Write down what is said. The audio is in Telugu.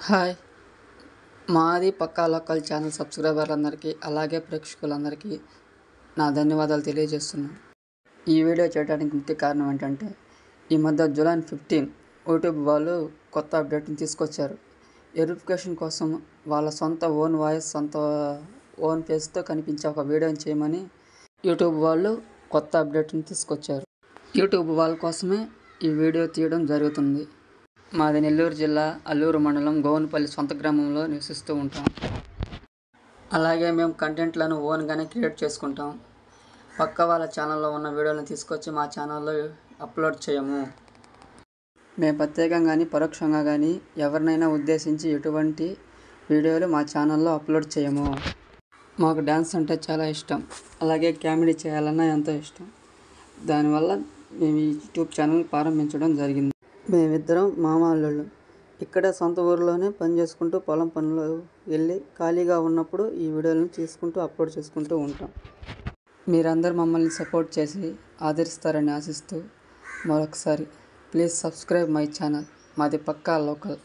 హాయ్! మాది పక్కా లోకల్ ఛానల్ సబ్స్క్రైబర్లందరికీ, అలాగే ప్రేక్షకులందరికీ నా ధన్యవాదాలు తెలియజేస్తున్నాను. ఈ వీడియో చేయడానికి ముఖ్య కారణం ఏంటంటే, ఈ మధ్య జూలై 15 యూట్యూబ్ వాళ్ళు కొత్త అప్డేట్ని తీసుకొచ్చారు. వెరిఫికేషన్ కోసం వాళ్ళ సొంత ఓన్ వాయిస్, సొంత ఓన్ ఫేస్తో కనిపించే ఒక వీడియోని చేయమని యూట్యూబ్ వాళ్ళు కొత్త అప్డేట్ని తీసుకొచ్చారు. యూట్యూబ్ వాళ్ళ కోసమే ఈ వీడియో తీయడం జరుగుతుంది. మాది నెల్లూరు జిల్లా అల్లూరు మండలం గోవనపల్లి సొంత గ్రామంలో నివసిస్తూ ఉంటాం. అలాగే మేము కంటెంట్లను ఓన్గానే క్రియేట్ చేసుకుంటాం. పక్క వాళ్ళ ఛానల్లో ఉన్న వీడియోలను తీసుకొచ్చి మా ఛానల్లో అప్లోడ్ చేయము. మేము ప్రత్యేకంగా కానీ పరోక్షంగా కానీ ఎవరినైనా ఉద్దేశించి ఎటువంటి వీడియోలు మా ఛానల్లో అప్లోడ్ చేయము. మాకు డ్యాన్స్ అంటే చాలా ఇష్టం, అలాగే కామెడీ చేయాలన్నా ఎంతో ఇష్టం. దానివల్ల మేము ఈ యూట్యూబ్ ఛానల్ ప్రారంభించడం జరిగింది. మేమిద్దరం మామ అల్లుళ్ళు. ఇక్కడే సొంత ఊరిలోనే పని చేసుకుంటూ పొలం పనులు వెళ్ళి ఖాళీగా ఉన్నప్పుడు ఈ వీడియోలను తీసుకుంటూ అప్లోడ్ చేసుకుంటూ ఉంటాం. మీరందరూ మమ్మల్ని సపోర్ట్ చేసి ఆదరిస్తారని ఆశిస్తూ మరొకసారి ప్లీజ్ సబ్స్క్రైబ్ మై ఛానల్. మాది పక్కా లోకల్.